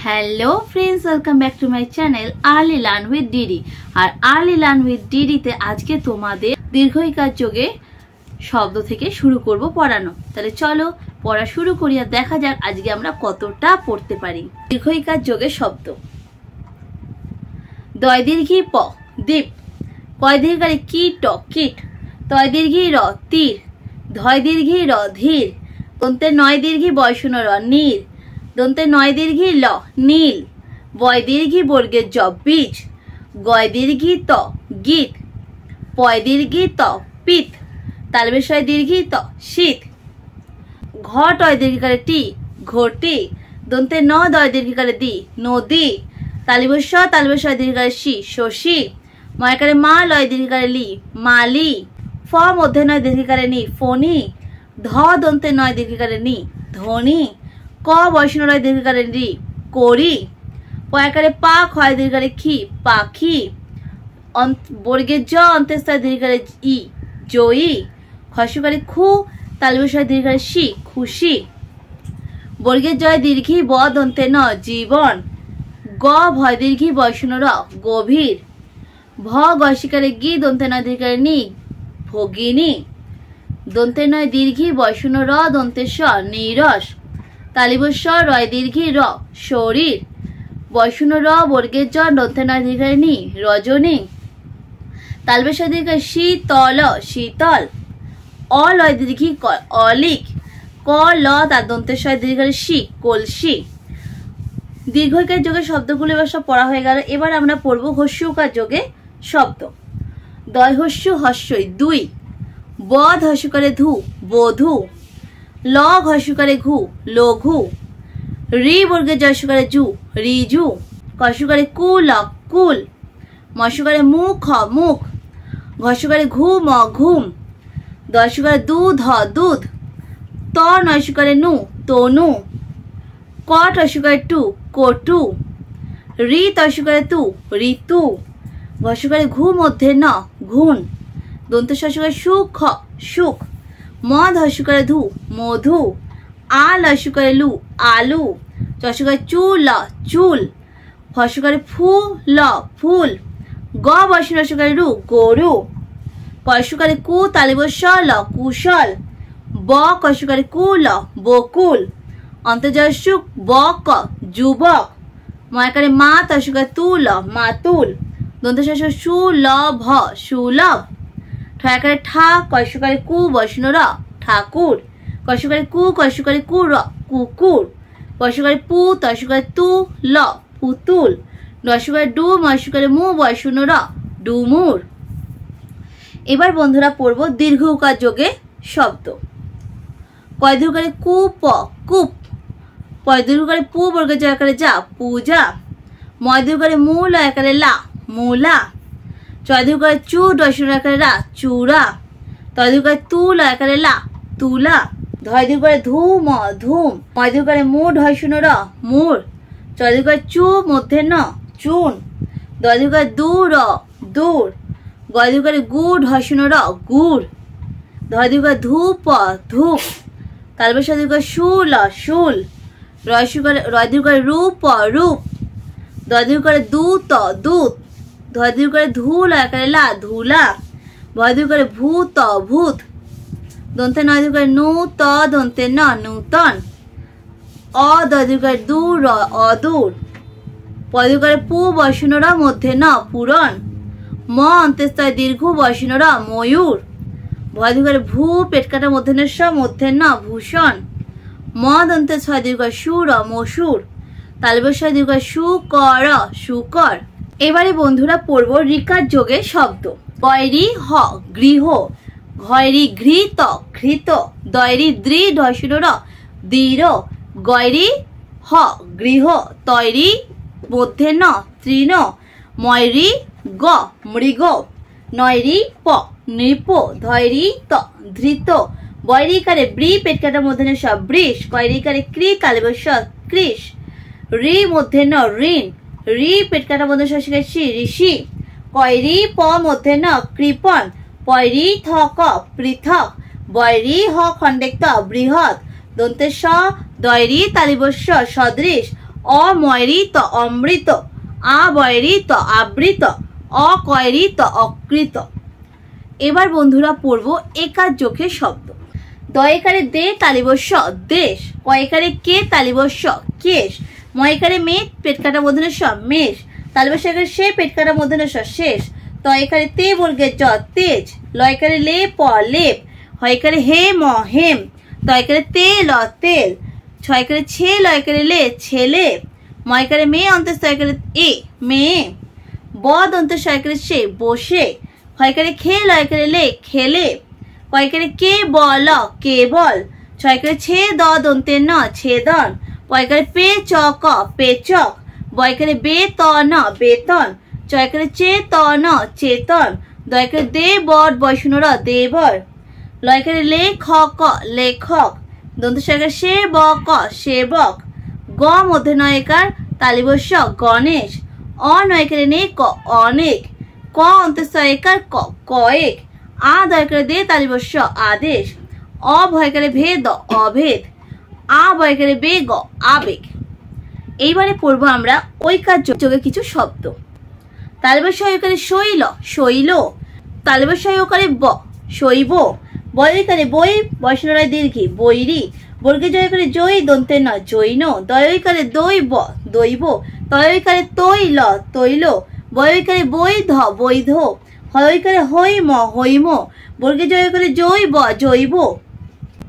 Hello friends, welcome back to my channel early learn with DD. আর early learn with ডিডিতে আজকে তোমাদের দীর্ঘইকার যোগে শব্দ থেকে শুরু করব পড়ানো। তাহলে চলো পড়া শুরু করি আর দেখা যাক আজকে আমরা কতটা পড়তে পারি। দীর্ঘইকার যোগে শব্দ। দয় দীর্ঘি প দীপ, কয় দীর্ঘারে কি ট কিট, তয় দীর্ঘি র তীর, ধয় দীর্ঘি র ধীর, দন্তে নয় দীর্ঘি বয় শূন্য র নীর, দন্তে নয় দীর্ঘি ল নীল, বয় দীর্ঘি বর্গের জ বীজ, গয় দীর্ঘি ত গীত, পয় দীর্ঘি ত পিত, তালবেশয় দীর্ঘি ত শীত, ঘ টয় দীর্ঘিকারে টি ঘটি, দন্তে ন দয় দীর্ঘিকারে দি নদী, তালবেশয় দীর্ঘিকারে শি শশী, ময়কারে মা লয় দীর্ঘিকারে লি মালি, ফ মধ্যে নয় দীর্ঘিকারে নি ফণি, ধ দন্তে নয় দীর্ঘিকারে নি ধনি, ক বয়সীয় রয় দীর্ঘিকারে রি করি, পয়াকারে পা ক্ষয় দীর্ঘিকারে খি পাখি, বর্গের জ অন্ত্যেস্থায় দীর্ঘিকারে ই জয়ী, খসুকারে খু তালবেশয় দীর্ঘিকারে শি খুশি, বর্গের জয় দীর্ঘি ব দন্তে ন জীবন, গ ভয় দীর্ঘি বয়সূন্য র গভীর, ভ গয়সিকারে গি দন্তে নয় দীর্ঘিকারে নি ভগিনী, দন্তে নয় দীর্ঘি বয়সূন্য র দন্তে স নীরস, তালিবস্ব রয় দীর্ঘি র শরীর, বয়শূন্য র বর্গের জ দন্তে নয় দীর্ঘিকারে নি রজনী, তালবেশয় দীর্ঘ শীতল শীতল, অলয় দীর্ঘি অলিক, ক ল তার দন্তেশ্বয় দীর্ঘিকারে শি কলসি। দীর্ঘইকার যোগে শব্দগুলো এবার সব পড়া হয়ে গেল। এবার আমরা পড়বো হস্যকার যোগে শব্দ। দয় হস্য হস্যই দুই, ব ধস্যকারে ধু বধূ, ল ঘস্যকারে ঘু লঘু, রি বর্গের জস্যকারে জু রিজু, কস্যকারে কু ল কুল, মস্যকারে মু খ মুখ, ঘস্যকারে ঘু ম ঘুম, দস্যকারে দু ধ দুধ, ত নস্যকারে নু তনু, ক টস্যকারে টু কটু, রি তস্যকারে তু ঋতু, ঘস্যকারে ঘু মধ্যে ন ঘুন, দন্ত শস্যকারে সু খ সুখ, ম ধস্যকারে ধু মধু, আ লস্যকারে লু আলু, চস্যকারে চু ল চুল, ফস্যকারে ফু ল ফুল, গ বয়সকারে রু গরু, পয়স্যকারে কু তালিবস্য ল কুশল, ব কস্যকারে কু ল বকুল, অন্তর্জস্য ব ক যুবক, ময়কারে মা তস্যকারে তু ল মাতুল, দন্তশস্য সু ল ভ সুলভ, ঠয়াকারে ঠা কস্যকারে কু বয়সূন্য র ঠাকুর, কস্যকারে কু কস্যকারে কু র কুকুর, পয়স্যকারে পু তস্যকারে তু ল পুতুল, দস্যকারে ডু মস্যকারে মু বয়শূন্য র ডুমুর। এবার বন্ধুরা পড়বো দীর্ঘ উকার যোগে শব্দ। কয় দীর্ঘকারে কু প কূপ, পয় দীর্ঘকারে পু বর্গের জ আকারে যা পূজা, ময় দীর্ঘকারে মু ল আকারে লা মূলা, চয় দীর্ঘকারে চু দস্যূন্য আকারে রা চূড়া, তয় দীর্ঘকারে তু ল আকারে লা তুলা, ধয় দীর্ঘকারে ধু ম ধুম, ময় দীর্ঘকারে মু ঢয় শূন্য র মুর, চয় দীর্ঘকারে চু মধ্যে ন চুন, দয় দীর্ঘকারে দু র দূর, গয় দীর্ঘকারে গু ঢয় শূন্য র গুড়, ধয় দীর্ঘকারে ধূ প ধূপ, তালবেশয় দীর্ঘ শু ল শুল, রয় দীর্ঘকারে রূ প রূপ, দয় দীর্ঘকারে দু ত দুধ, ধয় দীর্ঘকারে ধু ল আকারে লা ধুলা, ভয় দীর্ঘকারে ভূ ত ভূত, দন্তে নয় দীর্ঘকারে নু ত দন্তে ন নূতন, অ দয় দীর্ঘকারে দু র অদূর, পয় দীর্ঘকারে পু বয়শূন্য র মধ্যে ন পুরন, ম অন্ত্যেস্তয় দীর্ঘ বয়শূন্য র ময়ূর, ভয় দীর্ঘকারে ভূ পেট কাটার মধ্যে স মধ্যে ন ভূষণ, ম দন্তে ছয় দীর্ঘ সু র মসুর, তালবেশয় দীর্ঘ সু ক র শুকর। এবারে বন্ধুরা পড়বো রিকার যোগে শব্দ। গয়রি হ গৃহ, ঘয়রি ঘৃত ঘৃত, দয়রি দ্রি ঢয়শূন্য র দৃঢ়, গয়রি হ গৃহ, তয়রি মধ্যে ন তৃণ, ময়রি গ মৃগ, নয়রি প নৃপ, ধয়রি ত ধৃত, বয়রিকারে ব্রি পেট কাটার মধ্যে স বৃষ, কয়রিকারে ক্রি তালবেশয কৃষ, রি মধ্যে ন ঋণ, রি পেট কাটার মধ্যে শশিকারে শি ঋষি, কয়রি প মধ্যে ন কৃপণ, পয়রি থ ক পৃথক, বয়রি হ খণ্ডেক ত বৃহৎ, দন্তে স দয়রি তালিবস্য সদৃশ, অময়রিত অমৃত, আবয়রিত আবৃত, অকয়রিত অকৃত। এবার বন্ধুরা পড়বো একার যোগের শব্দ। দয়কারে দে তালিবস্য দেশ, কয়কারে কে তালিবস্য কেশ, ময়কারে মে পেট কাটা মধ্যে স মেষ, তালিবস্য সে পেট কাটা মধ্যে স শেষ, তয়কারে তে বর্গের জ তেজ, লয়কারে লে প লেপ, হয়কারে হে ম হেম, তয়কারে তে ল তেল, ছয়কারে ছে লয়কারে লে ছেলে, ময়কারে মে অন্তঃস্তয়কারে এ মেয়ে, ব দন্তস্বয়কারে সে বসে, হয়কারে খে লয়কারে লে খেলে, কয়কারে কে বল কেবল, ছয়কারে ছে দ দন্তে ন ছেদন, পয়কারে পে চ ক পেচক, বয়কারে বে ত ন বেতন, চয়কারে চে ত ন চেতন, দয়কারে দে বট বয়শূন্য দেবর, লয়কারে লে খ ক লেখক, দন্তস্বয়কারে সে ব ক সেবক, গ মধ্যে নয়কার তালিবস্য গণেশ, অনয়কারে নে ক অনেক, ক অন্তঃস্তয়কার ক কয়েক, আ দয়কারে দে তালিবস্য আদেশ, অভয়কারে ভেদ অভেদ, আ বয়কারে বেগ আবেগ। এইবারে পড়বো আমরা ঐকার যোগে কিছু শব্দ। তালিবস্য ঐকারে শৈল শৈল, তালিবস্য ঐকারে ব শৈব, বয়ৈকারে বই বয়সনরায় দীর্ঘি বৈরী, বর্গে জয়কারে জয়ী দন্তে ন জৈন, দয়ৈকারে দৈব দৈব, তয়ৈকারে তৈল তৈল, বয়ৈকারে বৈধ বৈধ, হয়ৈকারে হৈম হৈম, বর্গে জয়কারে জৈব জৈব,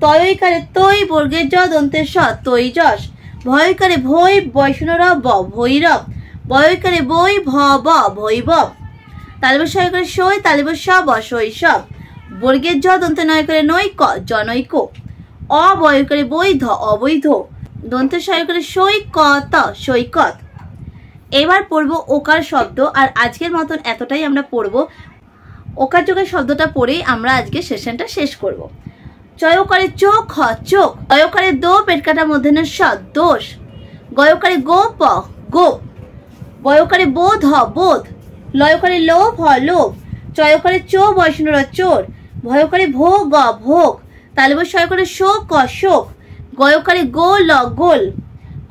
তয়ৈকারে তৈ বর্গের জ দন্তের স তৈজস, ভয়কারে ভৈ বয়সনর ব ভৈরব, বয়ৈকারে বৈ ভ ব ভৈবব, তালিবস্য ঐকারে সৈ তালিবস্য ব শৈশব, বর্গের জ দন্তে নয়কারে নৈক জনৈক, অবয়কারে বৈধ অবৈধ, দন্তের সয়কারে সৈকত সৈকত। এবার পড়বো ওকার শব্দ। আর আজকের মতন এতটাই আমরা পড়বো। ওকার যোগের শব্দটা পড়েই আমরা আজকে সেশনটা শেষ করব। চয়কারে চোখ চোখ, গয়কারে দো পেট কাটা মধ্যে স দোষ, গয়কারে গোপ গোপ, বয়কারে বোধ বোধ, লয়কারে লোভ লোভ, চয়কারে চো বয়সনর চোর, ভয়কারে ভোগ ভোগ, তালিবস্য ঐকারে শোক শোক, গয়কারে গোল গোল,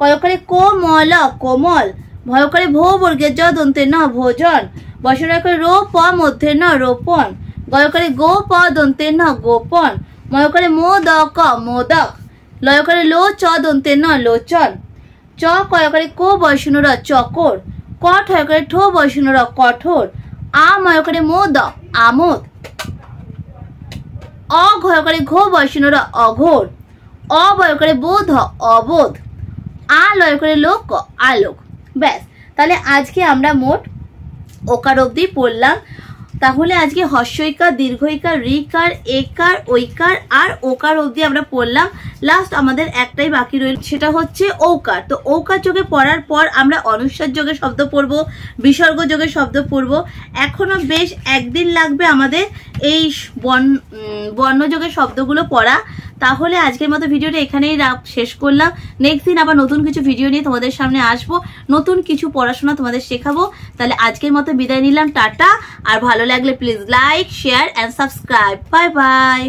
কয়কারে কোমল কোমল, ভয়কারে ভো বর্গের জ দন্তে ন ভোজন, বয়সনরাকারে রো প মধ্যে ন রোপণ, গয়কারে গো প দন্তে ন গোপন, ময়কারে মো দ ক মোদক, লয়কারে লো চ দন্তে ন লোচন, চ কয়কারে কো বয়সনর চকর, ক ঠয়কারে ঠো বয়সনর কঠোর, আ ময়কারে মো দ আমোদ, অঘয়কারে ঘো বয়সনর অঘোর, অবয়কারে বোধ অবোধ, আ লয়কারে লোক আলোক। ব্যাস, তাহলে আজকে আমরা মোট ওকার অবধি পড়লাম। তাহলে আজকে হস্যইকার দীর্ঘইকার ঋকার একার ঐকার আর ওকার অবধি আমরা পড়লাম। লাস্ট আমাদের একটাই বাকি রইল, সেটা হচ্ছে ঔকার। তো ঔকার যোগে পড়ার পর আমরা অনুস্বার যোগে শব্দ পড়বো, বিসর্গ যোগে শব্দ পড়বো। এখনো বেশ একদিন লাগবে আমাদের এই বর্ণযোগের শব্দগুলো পড়া। তাহলে আজকের মতো ভিডিওটা এখানেই শেষ করলাম। নেক্সট দিন আবার নতুন কিছু ভিডিও নিয়ে তোমাদের সামনে আসবো, নতুন কিছু পড়াশোনা তোমাদের শেখাবো। তাহলে আজকের মতো বিদায় নিলাম, টাটা। আর ভালো লাগলে please like share and subscribe. Bye bye.